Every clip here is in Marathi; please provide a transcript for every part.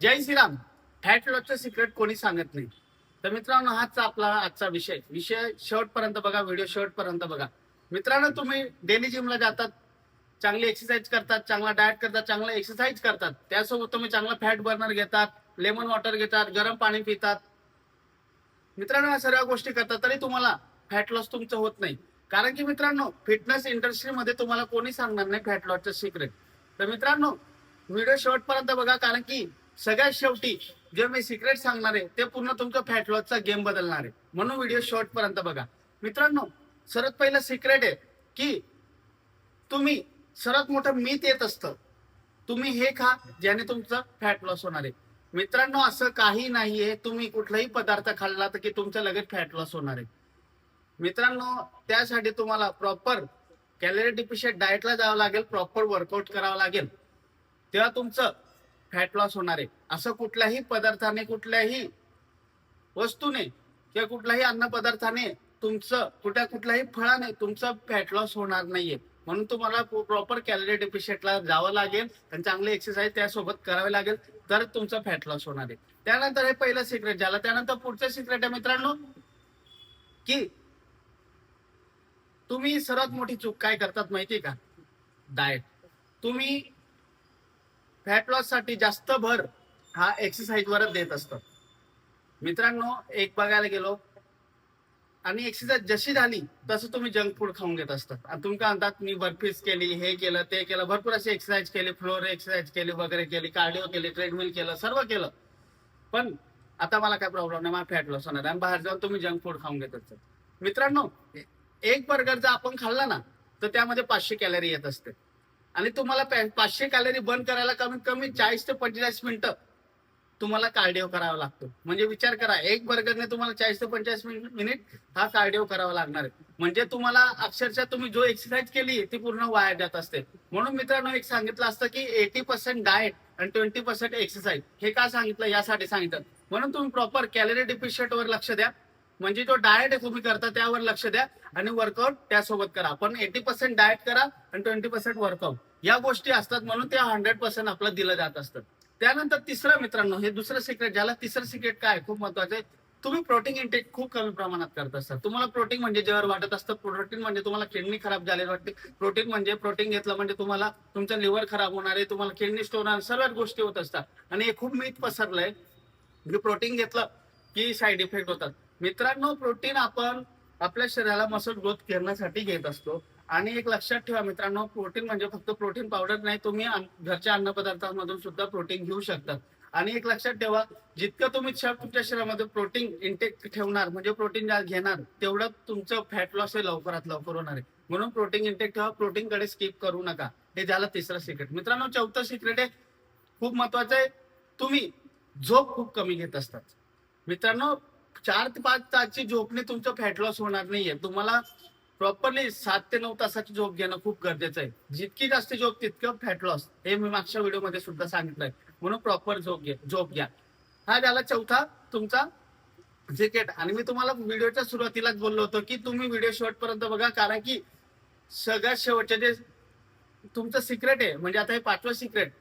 जय श्रीराम. फॅट लॉसचं सिक्रेट कोणी सांगत नाही. तर मित्रांनो, हाच आपला आजचा विषय शेवटपर्यंत बघा, व्हिडिओ शेवटपर्यंत बघा. मित्रांनो, तुम्ही डेली जिमला जातात, चांगली एक्सरसाइज करतात, चांगला डाएट करतात, चांगला एक्सरसाइज करतात, त्यासोबत तुम्ही चांगला फॅट बर्नर घेतात, लेमन वॉटर घेतात, गरम पाणी पितात. मित्रांनो, या सर्व गोष्टी करतात तरी तुम्हाला फॅट लॉस तुमचं होत नाही. कारण की मित्रांनो, फिटनेस इंडस्ट्रीमध्ये तुम्हाला कोणी सांगणार नाही फॅट लॉसचं सिक्रेट. तर मित्रांनो, व्हिडिओ शेवटपर्यंत बघा, कारण की सगळ्यात शेवटी जे मी सिक्रेट सांगणार आहे ते पूर्ण तुमचा फॅट लॉसचा गेम बदलणार आहे. म्हणून व्हिडिओ शेवटपर्यंत बघा. मित्रांनो, सर्वात पहिलं सिक्रेट आहे की तुम्ही सर्वात मोठं मीथ येत असतं, तुम्ही हे खा ज्याने तुमचं फॅट लॉस होणार आहे. मित्रांनो, असं काही नाहीये तुम्ही कुठलाही पदार्थ खाल्ला तर की तुमचं लगेच फॅट लॉस होणार आहे. मित्रांनो, त्यासाठी तुम्हाला प्रॉपर कॅलरी डिफिशियंट डाएटला जावं लागेल, प्रॉपर वर्कआउट करावं लागेल, तेव्हा तुमचं फॅट लॉस होणार आहे. असं कुठल्याही पदार्थाने, कुठल्याही वस्तूने किंवा कुठल्याही अन्न पदार्थाने तुमचं कुठल्याही फळाने तुमचं फॅट लॉस होणार नाहीये. म्हणून तुम्हाला प्रॉपर कॅलरी डेफिशियंटला जावं लागेल आणि चांगली एक्सरसाइज त्यासोबत करावी लागेल, तर तुमचं फॅट लॉस होणार आहे. त्यानंतर हे पहिलं सिक्रेट झालं. त्यानंतर पुढचं सिक्रेट आहे मित्रांनो की तुम्ही सर्वात मोठी चूक काय करतात माहितीये का? डाएट. तुम्ही फॅट लॉस साठी जास्त भर हा एक्सरसाइज वरच देत असतात. मित्रांनो, एक बघायला गेलो आणि एक्सरसाइज जशी झाली तसं तुम्ही जंक फूड खाऊन घेत असतात. आणि तुम्ही काय म्हणतात, मी बर्फीज केली, हे केलं, ते केलं, भरपूर अशी एक्सरसाइज केली, फ्लोर एक्सरसाइज केली, वगैरे केली, कार्डिओ केली, ट्रेडमिल केलं, सर्व केलं, पण आता मला काय प्रॉब्लेम नाही, मला फॅट लॉस होणार. आणि बाहेर जाऊन तुम्ही जंक फूड खाऊन घेत असतात. मित्रांनो, एक बर्गर जर आपण खाल्ला ना तर त्यामध्ये 500 कॅलरी येत असते. आणि तुम्हाला 500 कॅलरी बर्न करायला कमीत कमी 40 ते 45 मिनिटं तुम्हाला कार्डिओ करावा लागतो. म्हणजे विचार करा, एक बर्गरने तुम्हाला 40 ते 45 मिनिट हा कार्डिओ करावा लागणार आहे. म्हणजे तुम्हाला अक्षरशः तुम्ही जो एक्सरसाइज केली ती पूर्ण वाया जात असते. म्हणून मित्रांनो, एक सांगितलं असतं की 80% डाएट आणि 20% एक्सरसाइज. हे का सांगितलं? यासाठी सांगितलं. म्हणून तुम्ही प्रॉपर कॅलरी डिफिशियंट वर लक्ष द्या. म्हणजे जो डाएट आहे तुम्ही करता त्यावर लक्ष द्या आणि वर्कआउट त्यासोबत करा. पण 80% डाएट करा आणि 20% वर्कआउट, या गोष्टी असतात. म्हणून त्या 100% आपलं दिलं जात असतं. त्यानंतर तिसरं मित्रांनो, हे दुसरं सिक्रेट झालं. तिसरं सिक्रेट काय, खूप महत्वाचं आहे. तुम्ही प्रोटीन इंटेक खूप कमी प्रमाणात करत असतात. तुम्हाला प्रोटीन म्हणजे जेव्हा वाटत असतं, प्रोटीन म्हणजे तुम्हाला किडनी खराब झालेली वाटते. प्रोटीन घेतलं म्हणजे तुम्हाला तुमचं लिव्हर खराब होणार आहे, तुम्हाला किडनी स्टोन होणार, सर्व गोष्टी होत असतात. आणि हे खूप मीठ पसरलंय की प्रोटीन घेतलं की साईड इफेक्ट होतात. मित्रांनो, प्रोटीन आपण आपल्या शरीराला मसल ग्रोथ करण्यासाठी घेत असतो. आणि एक लक्षात ठेवा मित्रांनो, प्रोटीन म्हणजे फक्त प्रोटीन पावडर नाही, तुम्ही घरच्या अन्नपदार्थांमधून सुद्धा प्रोटीन घेऊ शकतात. आणि एक लक्षात ठेवा, जितकं तुम्ही तुमच्या शरीरामध्ये प्रोटीन इंटेक ठेवणार, म्हणजे प्रोटीन घेणार, तेवढं तुमचं फॅट लॉस हे लवकरात लवकर होणार आहे. म्हणून प्रोटीन इंटेक ठेवा, प्रोटीन कडे स्किप करू नका. हे झालं तिसरं सिक्रेट. मित्रांनो, चौथं सिक्रेट आहे, खूप महत्वाचं आहे. तुम्ही झोप खूप कमी घेत असतात. मित्रांनो, 4 ते 5 तासची झोपने तुमचं फॅट लॉस होणार नाहीये. तुम्हाला प्रॉपरली 7 ते 9 तासाची झोप घेणं खूप गरजेचं आहे. जितकी जास्त झोप तितकं फॅट लॉस, हे मी मागच्या व्हिडिओमध्ये सुद्धा सांगितलंय. म्हणून प्रॉपर झोप घ्या. हा झाला चौथा तुमचा सिक्रेट. आणि मी तुम्हाला व्हिडिओच्या सुरुवातीलाच बोललो होतो की तुम्ही व्हिडिओ शेवटपर्यंत बघा, कारण की सगळ्यात शेवटचे जे तुमचं सिक्रेट आहे, म्हणजे आता हे 5वं सिक्रेट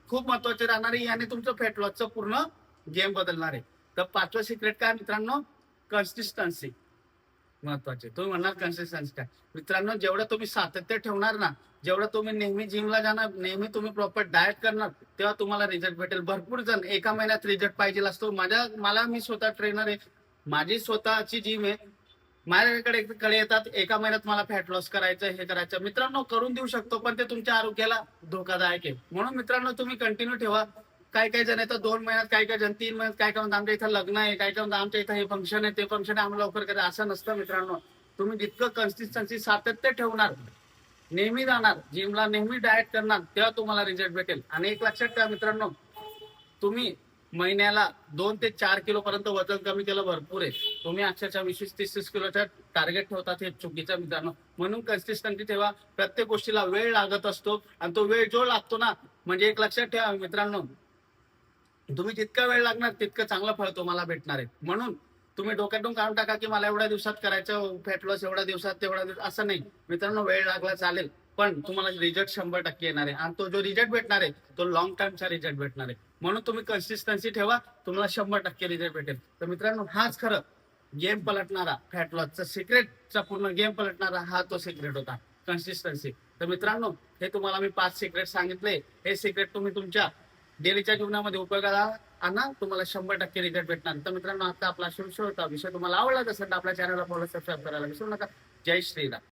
खूप महत्वाचे राहणार आहे. याने तुमचं फॅट लॉसचं पूर्ण गेम बदलणार आहे. तर 5वं सिक्रेट काय मित्रांनो? कन्सिस्टन्सी महत्वाचे. तुम्ही म्हणणार कन्सिस्टन्सी काय? मित्रांनो, जेवढं तुम्ही सातत्य ठेवणार ना, जेवढं तुम्ही नेहमी जिमला जाणार, नेहमी तुम्ही प्रॉपर डाएट करणार, तेव्हा तुम्हाला रिझल्ट भेटेल. भरपूर जण एका महिन्यात रिझल्ट पाहिजे असतो. मी स्वतः ट्रेनर आहे, माझी स्वतःची जिम आहे. माझ्याकडे येतात, एका महिन्यात मला फॅट लॉस करायचं, हे करायचं. मित्रांनो, करून देऊ शकतो, पण ते तुमच्या आरोग्याला धोकादायक आहे. म्हणून मित्रांनो, तुम्ही कंटिन्यू ठेवा. काय काय जण येतात 2 महिन्यात, काय काय जण 3 महिन्यात, काय काय आमच्या इथं लग्न आहे, काय काय आमच्या इथं हे फंक्शन आहे, ते फंक्शन आहे, आम्हाला लवकर करा, असं नसतं मित्रांनो. तुम्ही जितकं कन्सिस्टन्सी सातत्य ठेवणार, नेहमी जाणार जिमला, नेहमी डाएट करणार, तेव्हा तुम्हाला रिझल्ट भेटेल. आणि एक लक्षात ठेवा मित्रांनो, तुम्ही महिन्याला 2 ते 4 किलो पर्यंत वजन कमी केलं भरपूर आहे. तुम्ही अक्षरशः 20-30 किलोचा टार्गेट ठेवतात, हे चुकीचं मित्रांनो. म्हणून कन्सिस्टन्सी ठेवा. प्रत्येक गोष्टीला वेळ लागत असतो आणि तो वेळ जो लागतो ना, म्हणजे एक लक्षात ठेवा मित्रांनो, तुम्ही जितका वेळ लागणार तितकं चांगलं फळ तुम्हाला भेटणार आहे. म्हणून तुम्ही डोक्यातून काढून टाका की मला एवढ्या दिवसात करायचं फॅट लॉस, एवढ्या दिवसात, तेवढ्या दिवसात, असं नाही मित्रांनो. वेळ लागला चालेल, पण तुम्हाला रिझल्ट 100% येणार आहे आणि तो जो रिझल्ट भेटणार आहे तो लॉंग टर्मचा रिझल्ट भेटणार आहे. म्हणून तुम्ही कन्सिस्टन्सी ठेवा, तुम्हाला 100% रिझल्ट भेटेल. तर मित्रांनो, हाच खरं गेम पलटणारा फॅट लॉसचा सिक्रेटचा पूर्ण गेम पलटणारा हा तो सिक्रेट होता, कन्सिस्टन्सी. तर मित्रांनो, हे तुम्हाला मी 5 सिक्रेट सांगितले. हे सिक्रेट तुम्ही तुमच्या डेलीच्या जीवनामध्ये उपयोगाला आणा, तुम्हाला 100% रिझल्ट भेटणार. तर मित्रांनो, आता आपला शो होता. विषय तुम्हाला आवडला असेल तर आपल्या चॅनलला फॉलो सबस्क्राईब करायला विसरू नका. जय श्रीराम.